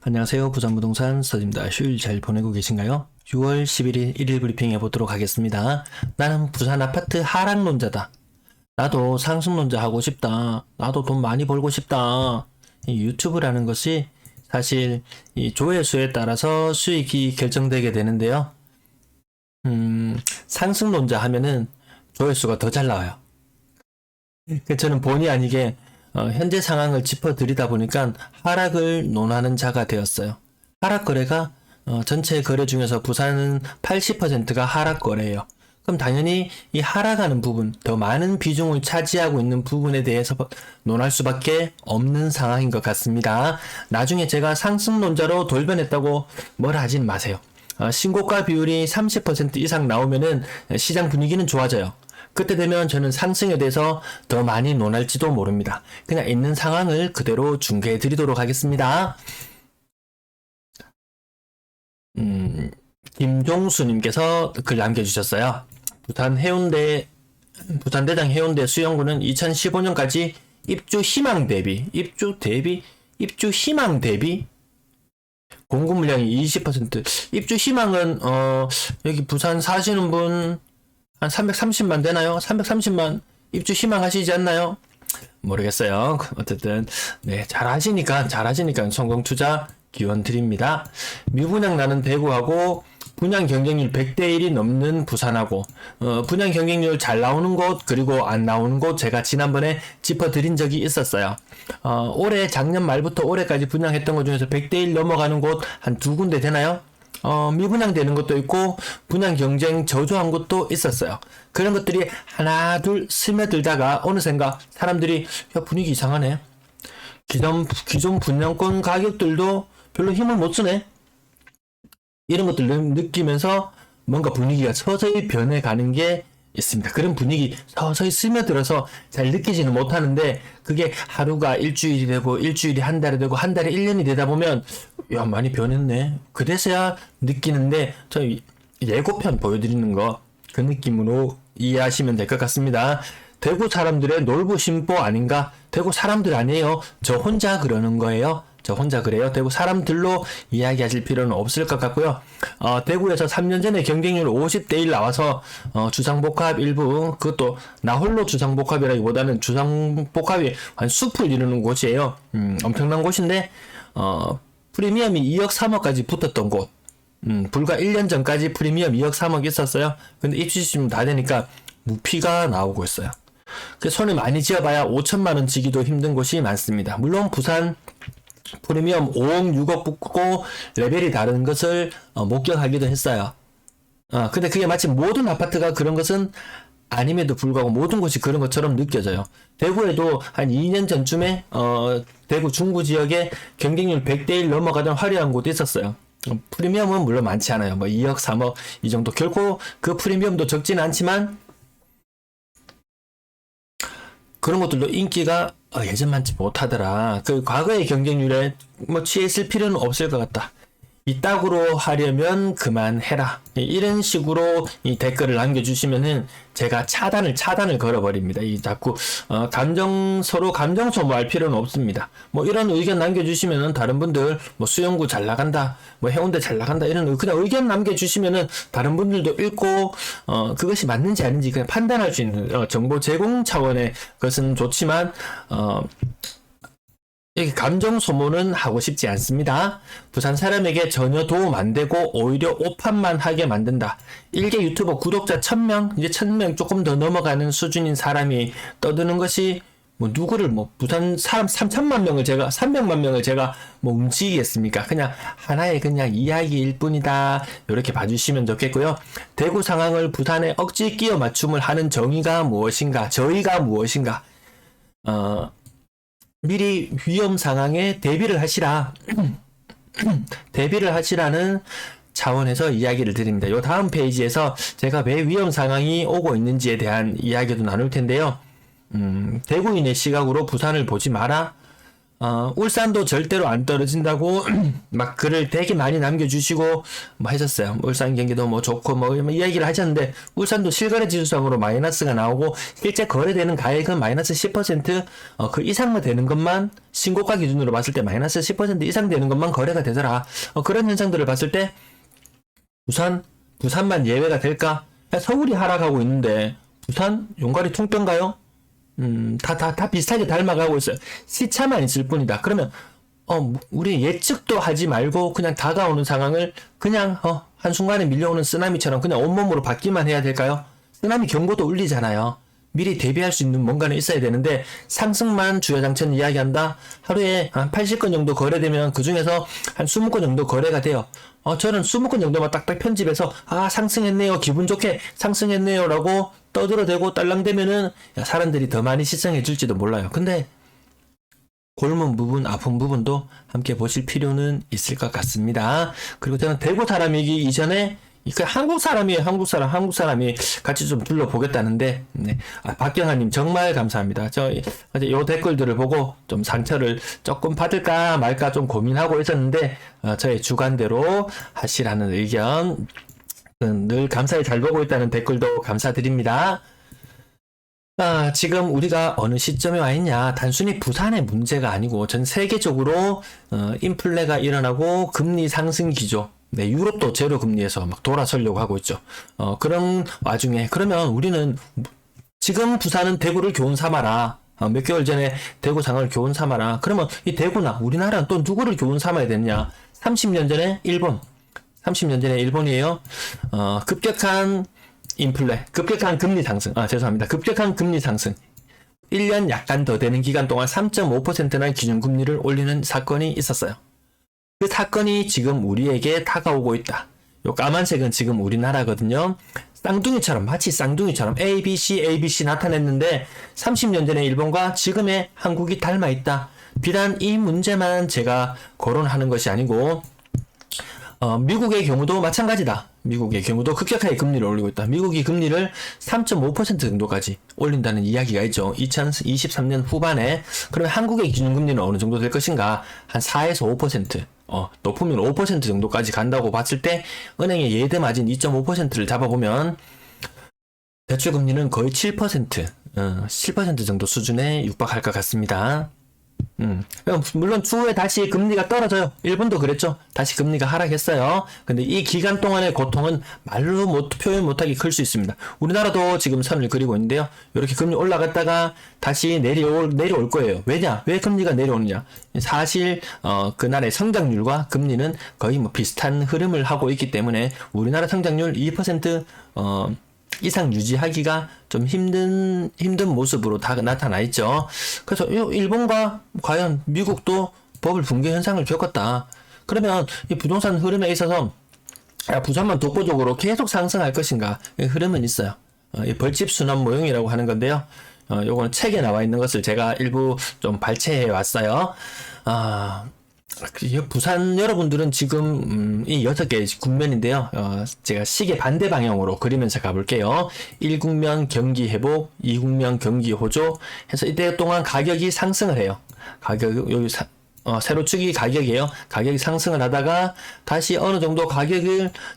안녕하세요. 부산부동산 서입니다. 휴일 잘 보내고 계신가요? 6월 11일 1일 브리핑 해보도록 하겠습니다. 나는 부산 아파트 하락론자다. 나도 상승론자 하고 싶다. 나도 돈 많이 벌고 싶다. 이 유튜브라는 것이 사실 이 조회수에 따라서 수익이 결정되게 되는데요. 상승론자 하면은 조회수가 더 잘 나와요. 저는 본의 아니게 현재 상황을 짚어드리다 보니까 하락을 논하는 자가 되었어요. 하락 거래가 전체 거래 중에서 부산은 80%가 하락 거래예요. 그럼 당연히 이 하락하는 부분, 더 많은 비중을 차지하고 있는 부분에 대해서 논할 수밖에 없는 상황인 것 같습니다. 나중에 제가 상승론자로 돌변했다고 뭐라 하진 마세요. 신고가 비율이 30% 이상 나오면은 시장 분위기는 좋아져요. 그때 되면 저는 상승에 대해서 더 많이 논할지도 모릅니다. 그냥 있는 상황을 그대로 중계해 드리도록 하겠습니다. 김종수님께서 글 남겨주셨어요. 부산대장 해운대 수영구는 2015년까지 입주 희망 대비 공급 물량이 20%. 입주 희망은 여기 부산 사시는 분 한 330만 되나요? 330만 입주 희망하시지 않나요? 모르겠어요. 어쨌든 네, 잘하시니까 성공 투자 기원 드립니다. 미분양 나는 대구하고 분양 경쟁률 100대 1이 넘는 부산하고 분양 경쟁률 잘 나오는 곳 그리고 안 나오는 곳 제가 지난번에 짚어드린 적이 있었어요. 올해 작년 말부터 올해까지 분양했던 것 중에서 100대 1 넘어가는 곳 한 두 군데 되나요? 미분양 되는 것도 있고 분양 경쟁 저조한 것도 있었어요. 그런 것들이 하나 둘 스며들다가 어느샌가 사람들이 야 분위기 이상하네. 기존 분양권 가격들도 별로 힘을 못 쓰네. 이런 것들을 느끼면서 뭔가 분위기가 서서히 변해가는 게 있습니다. 그런 분위기 서서히 스며들어서 잘 느끼지는 못하는데 그게 하루가 일주일이 되고 일주일이 한 달이 되고 한 달이 1년이 되다 보면 야 많이 변했네. 그래서야 느끼는데 저 예고편 보여드리는 거 그 느낌으로 이해하시면 될 것 같습니다. 대구 사람들의 놀부심보 아닌가? 대구 사람들 아니에요. 저 혼자 그러는 거예요. 저 혼자 그래요. 대구 사람들로 이야기하실 필요는 없을 것 같고요. 대구에서 3년 전에 경쟁률 50대 1 나와서 주상복합 일부 그것도 나 홀로 주상복합이라기보다는 주상복합이 한 숲을 이루는 곳이에요. 엄청난 곳인데 프리미엄이 2억 3억까지 붙었던 곳. 불과 1년 전까지 프리미엄 2억 3억 있었어요. 근데 입주시면 다 되니까 무피가 나오고 있어요. 그 손을 많이 쥐어봐야 5천만 원 지기도 힘든 곳이 많습니다. 물론 부산 프리미엄 5억 6억 붙고 레벨이 다른 것을 목격하기도 했어요. 근데 그게 마치 모든 아파트가 그런 것은 아님에도 불구하고 모든 곳이 그런 것처럼 느껴져요. 대구에도 한 2년 전쯤에 대구 중구 지역에 경쟁률 100대 1 넘어가던 화려한 곳도 있었어요. 프리미엄은 물론 많지 않아요. 뭐 2억 3억 이 정도. 결코 그 프리미엄도 적지는 않지만 그런 것들도 인기가 예전만치 못하더라. 그 과거의 경쟁률에 뭐 취했을 필요는 없을 것 같다. 이따구로 하려면 그만해라. 이런 식으로 이 댓글을 남겨주시면은 제가 차단을 걸어버립니다. 이 자꾸 서로 감정 소모할 필요는 없습니다. 뭐 이런 의견 남겨주시면은 다른 분들 뭐 수영구 잘 나간다, 뭐 해운대 잘 나간다 이런 그냥 의견 남겨주시면은 다른 분들도 읽고 그것이 맞는지 아닌지 그냥 판단할 수 있는 정보 제공 차원의 것은 좋지만 이렇게 감정 소모는 하고 싶지 않습니다. 부산 사람에게 전혀 도움 안 되고 오히려 오판만 하게 만든다. 일개 유튜버 구독자 1000명, 이제 1000명 조금 더 넘어가는 수준인 사람이 떠드는 것이 뭐 누구를 뭐 부산 사람 300만 명을 제가 뭐 움직이겠습니까? 그냥 하나의 그냥 이야기일 뿐이다. 이렇게 봐주시면 좋겠고요. 대구 상황을 부산에 억지 끼워 맞춤을 하는 정의가 무엇인가? 저희가 무엇인가? 미리 위험 상황에 대비를 하시라. 대비를 하시라는 차원에서 이야기를 드립니다. 요 다음 페이지에서 제가 왜 위험 상황이 오고 있는지에 대한 이야기도 나눌 텐데요. 대구인의 시각으로 부산을 보지 마라. 울산도 절대로 안 떨어진다고 막 글을 되게 많이 남겨주시고 뭐 하셨어요. 울산 경기도 뭐 좋고 뭐 이야기를 하셨는데 울산도 실거래 지수상으로 마이너스가 나오고 실제 거래되는 가액은 마이너스 10% 그 이상만 되는 것만 신고가 기준으로 봤을 때 마이너스 10% 이상 되는 것만 거래가 되더라. 그런 현상들을 봤을 때 부산만 예외가 될까? 서울이 하락하고 있는데 부산 용가리 통뼈인가요? 다 비슷하게 닮아가고 있어요. 시차만 있을 뿐이다. 그러면, 우리 예측도 하지 말고 그냥 다가오는 상황을 그냥, 한순간에 밀려오는 쓰나미처럼 그냥 온몸으로 받기만 해야 될까요? 쓰나미 경보도 울리잖아요. 미리 대비할 수 있는 뭔가는 있어야 되는데, 상승만 주요장천 이야기한다? 하루에 한 80건 정도 거래되면 그 중에서 한 20건 정도 거래가 돼요. 저는 20건 정도만 딱딱 편집해서, 상승했네요. 기분 좋게 상승했네요. 라고 떠들어대고 딸랑대면은 사람들이 더 많이 시청해 줄지도 몰라요. 근데 골문 부분, 아픈 부분도 함께 보실 필요는 있을 것 같습니다. 그리고 저는 대구 사람이기 이전에 한국 사람이에요. 한국 사람이 같이 좀 둘러보겠다는데, 네. 박경아님 정말 감사합니다. 어제 요 댓글들을 보고 좀 상처를 조금 받을까 말까 좀 고민하고 있었는데, 저의 주관대로 하시라는 의견, 늘 감사히 잘 보고 있다는 댓글도 감사드립니다. 지금 우리가 어느 시점에 와 있냐. 단순히 부산의 문제가 아니고 전 세계적으로 인플레가 일어나고 금리 상승 기조. 네, 유럽도 제로 금리에서 막 돌아서려고 하고 있죠. 그런 와중에 그러면 우리는 지금 부산은 대구를 교훈 삼아라. 몇 개월 전에 대구 상황을 교훈 삼아라. 그러면 이 대구나 우리나라는 또 누구를 교훈 삼아야 되느냐. 30년 전에 일본. 30년 전에 일본이에요. 급격한 인플레, 급격한 금리 상승. 죄송합니다. 급격한 금리 상승. 1년 약간 더 되는 기간 동안 3.5%나 기준금리를 올리는 사건이 있었어요. 그 사건이 지금 우리에게 다가오고 있다. 요 까만색은 지금 우리나라거든요. 마치 쌍둥이처럼 ABC 나타냈는데 30년 전의 일본과 지금의 한국이 닮아 있다. 비단 이 문제만 제가 거론하는 것이 아니고 미국의 경우도 마찬가지다. 미국의 경우도 급격하게 금리를 올리고 있다. 미국이 금리를 3.5% 정도까지 올린다는 이야기가 있죠. 2023년 후반에. 그러면 한국의 기준금리는 어느 정도 될 것인가? 한 4에서 5%. 높으면 5% 정도까지 간다고 봤을 때 은행의 예대 마진 2.5%를 잡아보면 대출금리는 거의 7%, 7% 정도 수준에 육박할 것 같습니다. 물론 추후에 다시 금리가 떨어져요. 일본도 그랬죠. 다시 금리가 하락했어요. 근데 이 기간 동안의 고통은 말로 표현 못하기 클 수 있습니다. 우리나라도 지금 선을 그리고 있는데요. 이렇게 금리 올라갔다가 다시 내려올 거예요. 왜냐? 왜 금리가 내려오느냐? 사실 그날의 성장률과 금리는 거의 뭐 비슷한 흐름을 하고 있기 때문에 우리나라 성장률 2% 이상 유지하기가 좀 힘든 모습으로 다 나타나 있죠. 그래서 일본과 과연 미국도 버블 붕괴 현상을 겪었다. 그러면 이 부동산 흐름에 있어서 부산만 독보적으로 계속 상승할 것인가? 흐름은 있어요. 이 벌집 순환 모형이라고 하는 건데요. 요거는 책에 나와 있는 것을 제가 일부 좀 발췌해 왔어요. 부산 여러분들은 지금 이 6개의 국면인데요. 제가 시계 반대 방향으로 그리면서 가볼게요. 1국면 경기 회복, 2국면 경기 호조 해서 이때 동안 가격이 상승을 해요. 여기 세로축이 가격이에요. 가격이 상승을 하다가 다시 어느 정도 가격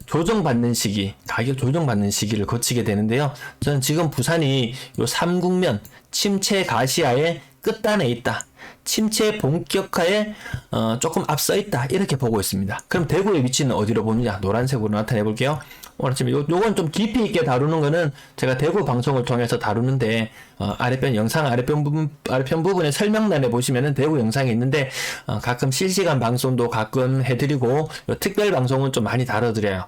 조정받는 시기를 거치게 되는데요. 저는 지금 부산이 요 3국면 침체 가시화의 끝단에 있다. 침체 본격화에 조금 앞서 있다. 이렇게 보고 있습니다. 그럼 대구의 위치는 어디로 보느냐? 노란색으로 나타내 볼게요. 오늘 아침에 요건 좀 깊이 있게 다루는 거는 제가 대구 방송을 통해서 다루는데 영상 아래편 부분에 설명란에 보시면은 대구 영상이 있는데 가끔 실시간 방송도 가끔 해드리고 특별 방송은 좀 많이 다뤄드려요.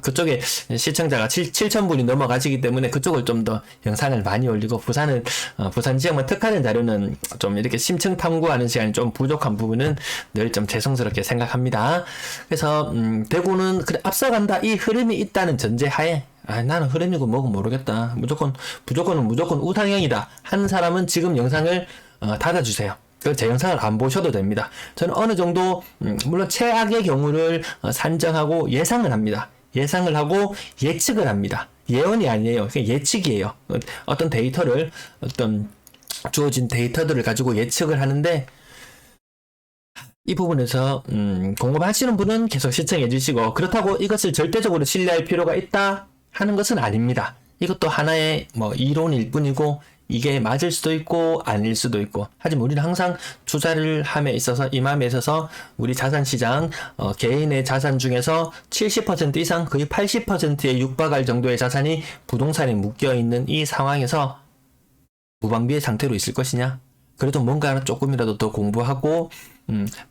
그쪽에 시청자가 7,000분이 넘어가시기 때문에 그쪽을 좀 더 영상을 많이 올리고 부산 지역만 특화된 자료는 좀 이렇게 심층 탐구하는 시간이 좀 부족한 부분은 늘 좀 죄송스럽게 생각합니다. 그래서 대구는 그래 앞서간다 이 흐름이 있다는 전제하에 나는 흐름이고 뭐고 모르겠다. 무조건 우상향이다. 한 사람은 지금 영상을 닫아주세요. 제 영상을 안 보셔도 됩니다. 저는 어느 정도 물론 최악의 경우를 산정하고 예상을 합니다. 예상을 하고 예측을 합니다. 예언이 아니에요. 그냥 예측이에요. 어떤 주어진 데이터들을 가지고 예측을 하는데 이 부분에서 공급하시는 분은 계속 시청해 주시고, 그렇다고 이것을 절대적으로 신뢰할 필요가 있다 하는 것은 아닙니다. 이것도 하나의 뭐 이론일 뿐이고, 이게 맞을 수도 있고 아닐 수도 있고, 하지만 우리는 항상 투자를 함에 있어서, 임함에 있어서 우리 자산시장 개인의 자산 중에서 70% 이상, 거의 80%에 육박할 정도의 자산이 부동산에 묶여있는 이 상황에서 무방비의 상태로 있을 것이냐? 그래도 뭔가 조금이라도 더 공부하고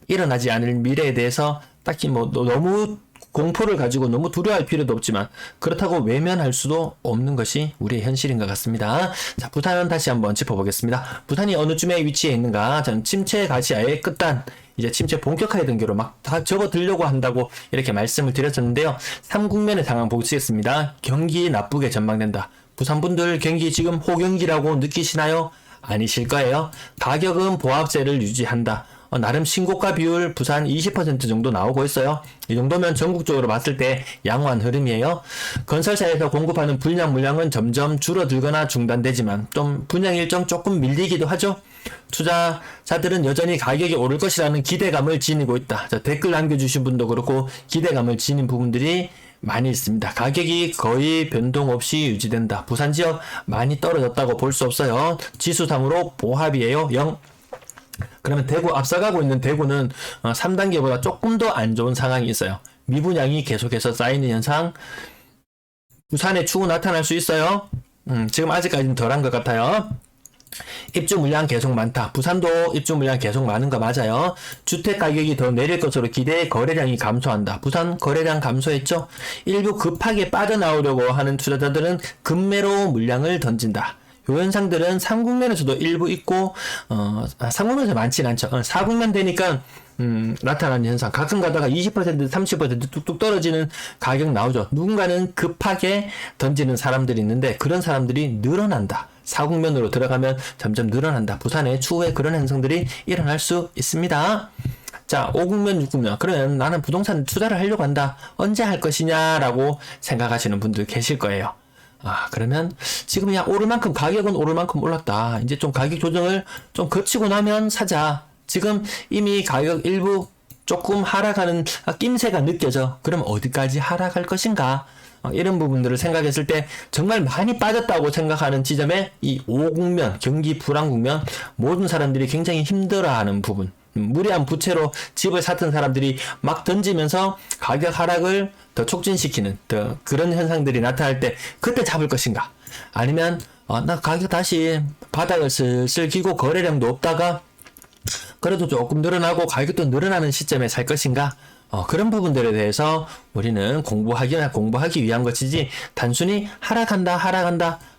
일어나지 않을 미래에 대해서 딱히 뭐 너무 공포를 가지고 너무 두려워할 필요도 없지만, 그렇다고 외면할 수도 없는 것이 우리의 현실인 것 같습니다. 자, 부산 다시 한번 짚어보겠습니다. 부산이 어느 쯤에 위치해 있는가? 전 침체 가시아의 끝단, 이제 침체 본격화의 등교로 막 다 접어들려고 한다고 이렇게 말씀을 드렸었는데요. 3국면의 상황 보시겠습니다. 경기 나쁘게 전망된다. 부산분들 경기 지금 호경기라고 느끼시나요? 아니실 거예요. 가격은 보합세를 유지한다. 나름 신고가 비율 부산 20% 정도 나오고 있어요. 이 정도면 전국적으로 봤을 때 양호한 흐름이에요. 건설사에서 공급하는 분양 물량은 점점 줄어들거나 중단되지만 좀 분양 일정 조금 밀리기도 하죠. 투자자들은 여전히 가격이 오를 것이라는 기대감을 지니고 있다. 자, 댓글 남겨주신 분도 그렇고 기대감을 지닌 부분들이 많이 있습니다. 가격이 거의 변동 없이 유지된다. 부산 지역 많이 떨어졌다고 볼 수 없어요. 지수상으로 보합이에요. 0. 그러면 대구, 앞서가고 있는 대구는 3단계보다 조금 더 안 좋은 상황이 있어요. 미분양이 계속해서 쌓이는 현상. 부산에 추후 나타날 수 있어요. 지금 아직까지는 덜한 것 같아요. 입주 물량 계속 많다. 부산도 입주 물량 계속 많은 거 맞아요. 주택 가격이 더 내릴 것으로 기대해 거래량이 감소한다. 부산 거래량 감소했죠. 일부 급하게 빠져나오려고 하는 투자자들은 급매로 물량을 던진다. 요 현상들은 3국면에서도 일부 있고 3국면에서 많지는 않죠. 4국면 되니까 나타나는 현상. 가끔 가다가 20% 30% 뚝뚝 떨어지는 가격 나오죠. 누군가는 급하게 던지는 사람들이 있는데 그런 사람들이 늘어난다. 4국면으로 들어가면 점점 늘어난다. 부산에 추후에 그런 현상들이 일어날 수 있습니다. 자, 5국면, 6국면. 그러면 나는 부동산 투자를 하려고 한다. 언제 할 것이냐라고 생각하시는 분들 계실 거예요. 그러면 지금 야 오를 만큼, 가격은 오를 만큼 올랐다. 이제 좀 가격 조정을 좀 거치고 나면 사자. 지금 이미 가격 일부 조금 하락하는 낌새가 느껴져. 그럼 어디까지 하락할 것인가? 이런 부분들을 생각했을 때 정말 많이 빠졌다고 생각하는 지점에 이 5국면, 경기 불안 국면, 모든 사람들이 굉장히 힘들어하는 부분. 무리한 부채로 집을 샀던 사람들이 막 던지면서 가격 하락을 더 촉진시키는 그런 현상들이 나타날 때 그때 잡을 것인가? 아니면 나 가격 다시 바닥을 슬슬 기고 거래량도 없다가 그래도 조금 늘어나고 가격도 늘어나는 시점에 살 것인가? 그런 부분들에 대해서 우리는 공부하기 위한 것이지 단순히 하락한다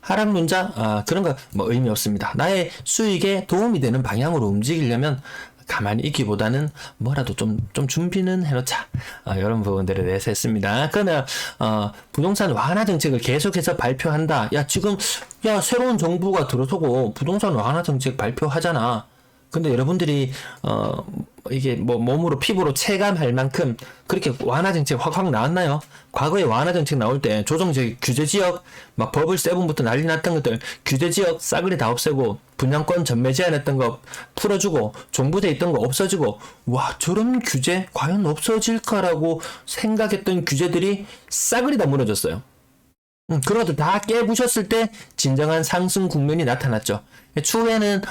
하락론자 그런 거 뭐 의미 없습니다. 나의 수익에 도움이 되는 방향으로 움직이려면 가만히 있기보다는 뭐라도 좀 준비는 해놓자. 이런 부분들에 대해서 했습니다. 그러면 부동산 완화 정책을 계속해서 발표한다. 야 지금 새로운 정부가 들어서고 부동산 완화 정책 발표하잖아. 근데 여러분들이 이게 뭐 몸으로 피부로 체감할 만큼 그렇게 완화 정책 확 나왔나요? 과거에 완화 정책 나올 때 조정적 규제 지역 막 버블 세븐부터 난리 났던 것들 규제 지역 싸그리 다 없애고 분양권 전매 제한했던 거 풀어주고 종부돼 있던 거 없어지고, 와 저런 규제 과연 없어질까라고 생각했던 규제들이 싸그리 다 무너졌어요. 그런 것들 다 깨부셨을 때 진정한 상승 국면이 나타났죠. 추후에는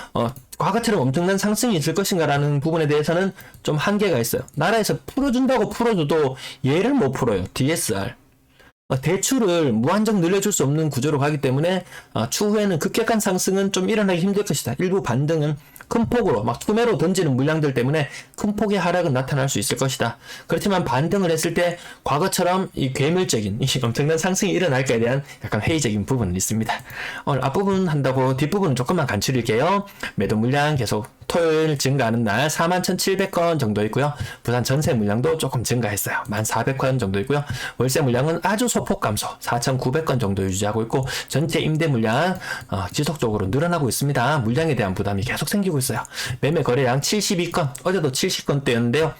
과거처럼 엄청난 상승이 있을 것인가라는 부분에 대해서는 좀 한계가 있어요. 나라에서 풀어준다고 풀어줘도 얘를 못 풀어요. DSR. 대출을 무한정 늘려줄 수 없는 구조로 가기 때문에 추후에는 급격한 상승은 좀 일어나기 힘들 것이다. 일부 반등은 큰 폭으로 막 투매로 던지는 물량들 때문에 큰 폭의 하락은 나타날 수 있을 것이다. 그렇지만 반등을 했을 때 과거처럼 이 괴물적인 이 엄청난 상승이 일어날까에 대한 약간 회의적인 부분은 있습니다. 오늘 앞부분 한다고 뒷부분은 조금만 간추릴게요. 매도 물량 계속 토요일 증가하는 날 41,700건 정도 있고요. 부산 전세 물량도 조금 증가했어요. 1,400건 정도 있고요. 월세 물량은 아주 소폭 감소 4,900건 정도 유지하고 있고, 전체 임대 물량 지속적으로 늘어나고 있습니다. 물량에 대한 부담이 계속 생기고 있어요. 매매 거래량 72건, 어제도 70건대였는데요.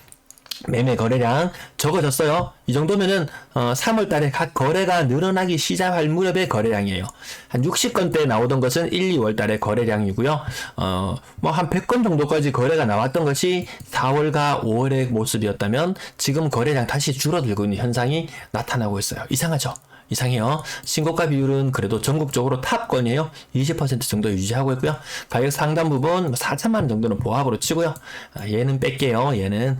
매매 거래량 적어졌어요. 이 정도면은 3월 달에 각 거래가 늘어나기 시작할 무렵의 거래량이에요. 한 60건대 나오던 것은 1, 2월 달의 거래량이고요. 뭐 한 100건 정도까지 거래가 나왔던 것이 4월과 5월의 모습이었다면 지금 거래량 다시 줄어들고 있는 현상이 나타나고 있어요. 이상하죠? 이상해요. 신고가 비율은 그래도 전국적으로 탑권이에요. 20% 정도 유지하고 있고요. 가격 상단 부분 4천만 원 정도는 보합으로 치고요. 얘는 뺄게요. 얘는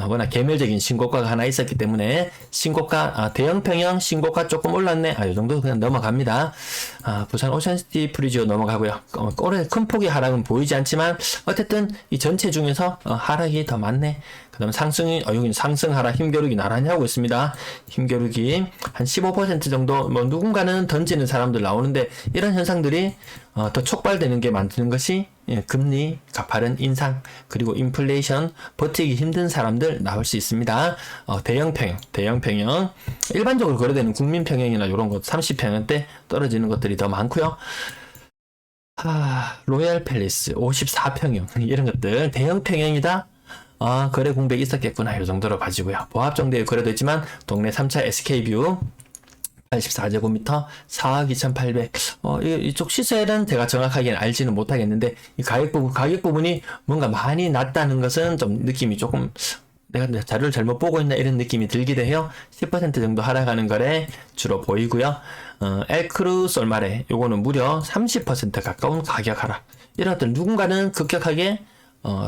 워낙 개멸적인 신고가가 하나 있었기 때문에 신고가 대형 평형 신고가 조금 올랐네. 이 정도 그냥 넘어갑니다. 부산 오션시티 프리지오 넘어가고요. 올해 큰 폭의 하락은 보이지 않지만 어쨌든 이 전체 중에서 하락이 더 많네. 그 다음 상승이, 여기 상승 하락 힘겨루기 나란히 하고 있습니다. 힘겨루기 한 15% 정도, 뭐 누군가는 던지는 사람들 나오는데 이런 현상들이 더 촉발되는 게 만드는 것이 금리 가파른 인상 그리고 인플레이션 버티기 힘든 사람들 나올 수 있습니다. 대형 평형 일반적으로 거래되는 국민 평형이나 이런 것 30평형대 떨어지는 것들이 더 많고요. 로얄 팰리스 54평형 이런 것들 대형 평형이다. 거래 공백이 있었겠구나. 이 정도로 봐지고요. 보합 정도의 거래도 있지만 동네 3차 SK뷰 84제곱미터 4억 2,800. 이쪽 시세는 제가 정확하게는 알지는 못하겠는데 이 가격 부분이 뭔가 많이 낮다는 것은 좀 느낌이 조금 내가 자료를 잘못 보고 있나 이런 느낌이 들기도 해요. 10% 정도 하락하는 거래 주로 보이고요. 엘크루 솔마레 요거는 무려 30% 가까운 가격 하락. 이런 것들 누군가는 급격하게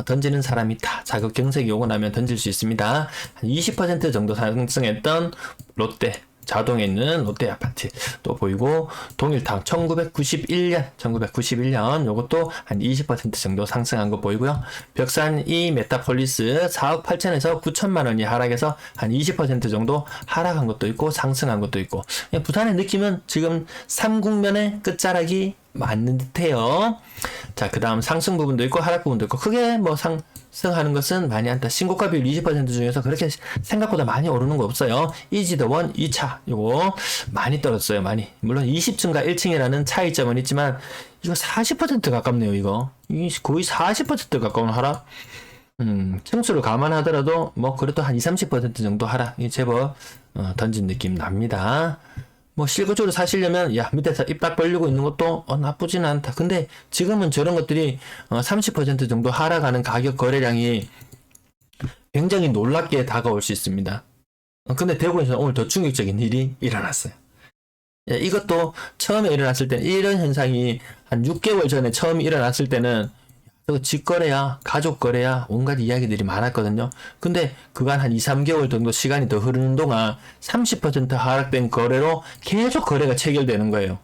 던지는 사람이 있다. 자격 경색이 오고 나면 던질 수 있습니다. 한 20% 정도 상승했던 롯데 자동에 있는 롯데 아파트 또 보이고 동일탕 1991년 요것도 한 20% 정도 상승한 거 보이고요. 벽산 이 메타폴리스 4억 8천에서 9천만 원이 하락해서 한 20% 정도 하락한 것도 있고 상승한 것도 있고 부산의 느낌은 지금 삼국면의 끝자락이 맞는 듯해요. 자, 그 다음 상승 부분도 있고 하락 부분도 있고 크게 뭐 상승하는 것은 많이 않다. 신고가 비율 20% 중에서 그렇게 생각보다 많이 오르는 거 없어요. 이지더원 2차 이거 많이 떨어졌어요. 많이. 물론 20층과 1층이라는 차이점은 있지만 이거 40% 가깝네요. 이거 거의 40% 가까운 하락. 층수를 감안하더라도 뭐 그래도 한 20-30% 정도 하락이 제법 던진 느낌 납니다. 뭐 실거주를 사시려면 밑에서 입 딱 벌리고 있는 것도 나쁘지는 않다. 근데 지금은 저런 것들이 30% 정도 하락하는 가격 거래량이 굉장히 놀랍게 다가올 수 있습니다. 근데 대구에서는 오늘 더 충격적인 일이 일어났어요. 이것도 처음에 일어났을 때는 이런 현상이 한 6개월 전에 처음 일어났을 때는 직거래야, 가족거래야, 온갖 이야기들이 많았거든요. 근데 그간 한 2-3개월 정도 시간이 더 흐르는 동안 30% 하락된 거래로 계속 거래가 체결되는 거예요.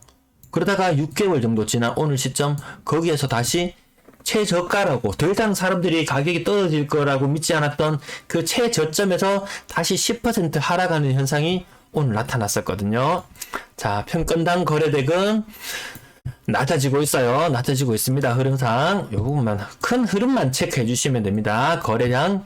그러다가 6개월 정도 지난 오늘 시점, 거기에서 다시 최저가라고, 더 이상 사람들이 가격이 떨어질 거라고 믿지 않았던 그 최저점에서 다시 10% 하락하는 현상이 오늘 나타났었거든요. 자, 평건당 거래대금 낮아지고 있어요. 낮아지고 있습니다. 흐름상 요 부분만 큰 흐름만 체크해 주시면 됩니다. 거래량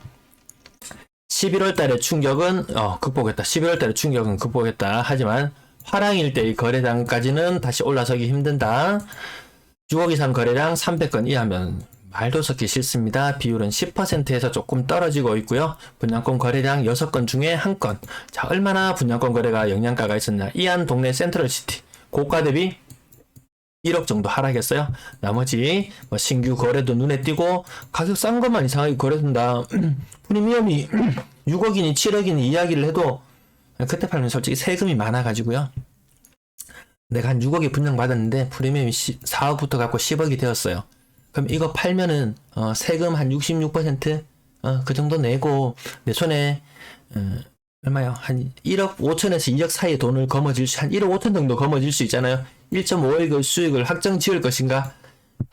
11월 달의 충격은 극복했다. 11월 달의 충격은 극복했다. 하지만 화랑일 때의 거래량까지는 다시 올라서기 힘든다. 6억 이상 거래량 300건 이하면 말도 섞기 싫습니다. 비율은 10%에서 조금 떨어지고 있고요. 분양권 거래량 6건 중에 1건. 자, 얼마나 분양권 거래가 영향가가 있었나. 이안 동네 센트럴시티 고가 대비 1억 정도 하락했어요. 나머지 뭐 신규 거래도 눈에 띄고 가격 싼 것만 이상하게 거래된다. 프리미엄이 6억이니 7억이니 이야기를 해도 그때 팔면 솔직히 세금이 많아가지고요. 내가 한 6억에 분양받았는데 프리미엄이 4억부터 갖고 10억이 되었어요. 그럼 이거 팔면은 세금 한 66% 그 정도 내고 내 손에 얼마요? 한 1억 5천에서 2억 사이의 돈을 거머쥘 수, 한 1억 5천 정도 거머쥘 수 있잖아요. 1.5억 수익을 확정 지을 것인가?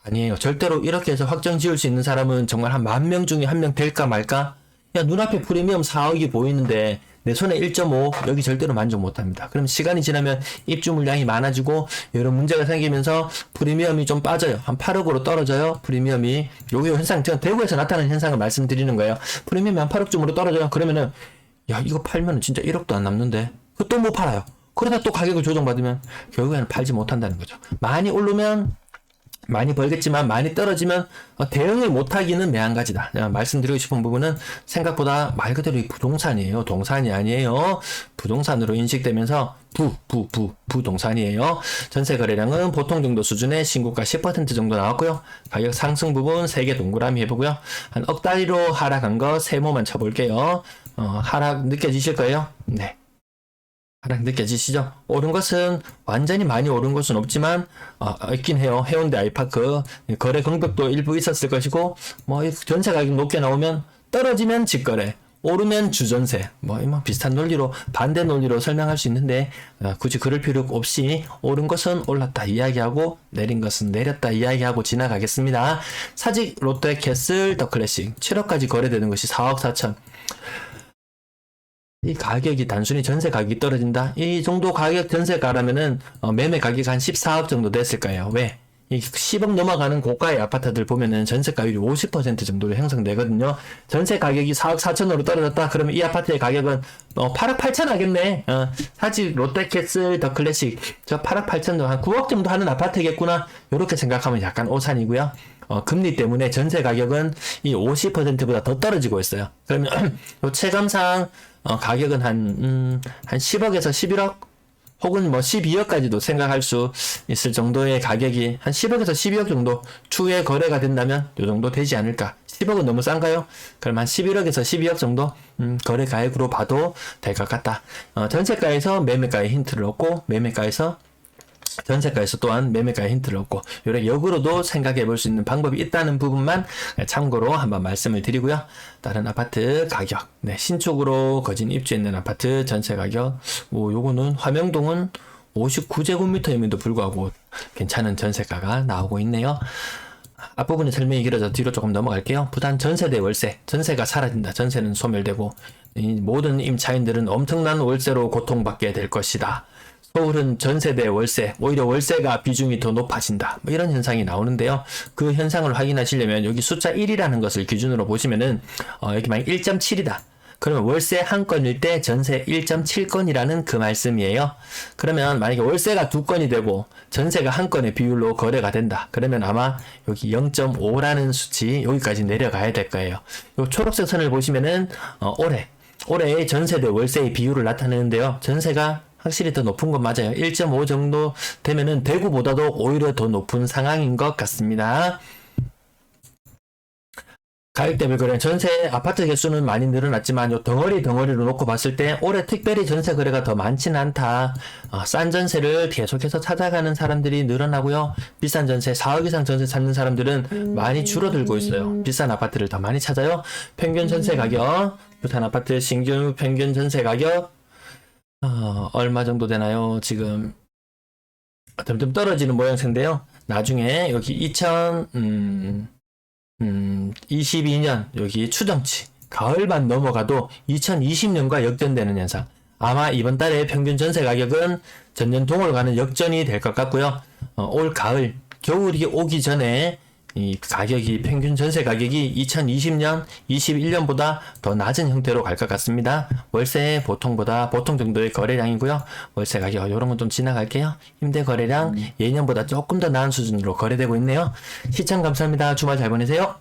아니에요. 절대로 이렇게 해서 확정 지을 수 있는 사람은 정말 한 10,000명 중에 1명 될까 말까? 야, 눈앞에 프리미엄 4억이 보이는데 내 손에 1.5억 여기 절대로 만족 못합니다. 그럼 시간이 지나면 입주 물량이 많아지고 이런 문제가 생기면서 프리미엄이 좀 빠져요. 한 8억으로 떨어져요. 프리미엄이 요게 현상, 제가 대구에서 나타나는 현상을 말씀드리는 거예요. 프리미엄이 한 8억쯤으로 떨어져요. 그러면은 야, 이거 팔면은 진짜 1억도 안 남는데 그거 또 못 팔아요. 그러다 또 가격을 조정받으면 결국에는 팔지 못한다는 거죠. 많이 오르면 많이 벌겠지만 많이 떨어지면 대응을 못하기는 매한가지다. 말씀드리고 싶은 부분은 생각보다 말 그대로 이 부동산이에요. 동산이 아니에요. 부동산으로 인식되면서 부동산이에요. 전세 거래량은 보통 정도 수준의 신고가 10% 정도 나왔고요. 가격 상승 부분 3개 동그라미 해보고요. 한 억 단위로 하락한 거 세모만 쳐볼게요. 하락 느껴지실 거예요. 네. 하락 느껴지시죠? 오른 것은 완전히 많이 오른 것은 없지만 있긴 해요. 해운대 아이파크 거래 공백도 일부 있었을 것이고 뭐 전세 가격 높게 나오면 떨어지면 직거래 오르면 주전세 뭐 비슷한 논리로 반대 논리로 설명할 수 있는데 굳이 그럴 필요 없이 오른 것은 올랐다 이야기하고 내린 것은 내렸다 이야기하고 지나가겠습니다. 사직 롯데캐슬 더 클래식 7억까지 거래되는 것이 4억 4천. 이 가격이 단순히 전세 가격이 떨어진다? 이 정도 가격 전세가라면은 매매 가격이 한 14억 정도 됐을 거예요. 왜? 이 10억 넘어가는 고가의 아파트들 보면은 전세가율이 50% 정도로 형성되거든요. 전세 가격이 4억 4천으로 떨어졌다? 그러면 이 아파트의 가격은 8억 8천 하겠네. 사실 롯데캐슬 더 클래식 저 8억 8천도 한 9억 정도 하는 아파트겠구나. 이렇게 생각하면 약간 오산이고요. 금리 때문에 전세 가격은 이 50%보다 더 떨어지고 있어요. 그러면 요 체감상 가격은 한 10억에서 11억 혹은 뭐 12억까지도 생각할 수 있을 정도의 가격이 한 10억에서 12억 정도 추후에 거래가 된다면 요 정도 되지 않을까. 10억은 너무 싼가요? 그럼 한 11억에서 12억 정도 거래 가액으로 봐도 될 것 같다. 전세가에서 매매가의 힌트를 얻고 매매가에서 전세가에서 또한 매매가의 힌트를 얻고 이렇게 역으로도 생각해 볼 수 있는 방법이 있다는 부분만 참고로 한번 말씀을 드리고요. 다른 아파트 가격, 네, 신축으로 거진 입주했는 아파트 전세 가격, 요거는 화명동은 59제곱미터임에도 불구하고 괜찮은 전세가가 나오고 있네요. 앞부분의 설명이 길어져 뒤로 조금 넘어갈게요. 부산 전세 대 월세, 전세가 사라진다. 전세는 소멸되고 이 모든 임차인들은 엄청난 월세로 고통받게 될 것이다. 서울은 전세 대 월세, 오히려 월세가 비중이 더 높아진다. 뭐 이런 현상이 나오는데요. 그 현상을 확인하시려면 여기 숫자 1이라는 것을 기준으로 보시면은 여기 만약 1.7이다. 그러면 월세 한 건일 때 전세 1.7건이라는 그 말씀이에요. 그러면 만약에 월세가 2건이 되고 전세가 한 건의 비율로 거래가 된다. 그러면 아마 여기 0.5라는 수치 여기까지 내려가야 될 거예요. 요 초록색 선을 보시면은 올해의 전세 대 월세의 비율을 나타내는데요. 전세가 확실히 더 높은 건 맞아요. 1.5 정도 되면은 대구보다도 오히려 더 높은 상황인 것 같습니다. 가격대별 거래 전세 아파트 개수는 많이 늘어났지만 요 덩어리로 놓고 봤을 때 올해 특별히 전세 거래가 더 많지는 않다. 싼 전세를 계속해서 찾아가는 사람들이 늘어나고요. 비싼 전세 4억 이상 전세 찾는 사람들은 많이 줄어들고 있어요. 비싼 아파트를 더 많이 찾아요. 평균 전세 가격 부산 아파트 신규 평균 전세 가격 얼마 정도 되나요? 지금 점점 떨어지는 모양새인데요. 나중에 여기 2022년 여기 추정치 가을만 넘어가도 2020년과 역전되는 현상. 아마 이번 달에 평균 전세 가격은 전년 동으로 가는 역전이 될 것 같고요. 올 가을 겨울이 오기 전에 이 가격이 평균 전세 가격이 2020년, 21년보다 더 낮은 형태로 갈 것 같습니다. 월세 보통보다 보통 정도의 거래량이고요. 월세 가격 이런 건 좀 지나갈게요. 임대 거래량 예년보다 조금 더 나은 수준으로 거래되고 있네요. 시청 감사합니다. 주말 잘 보내세요.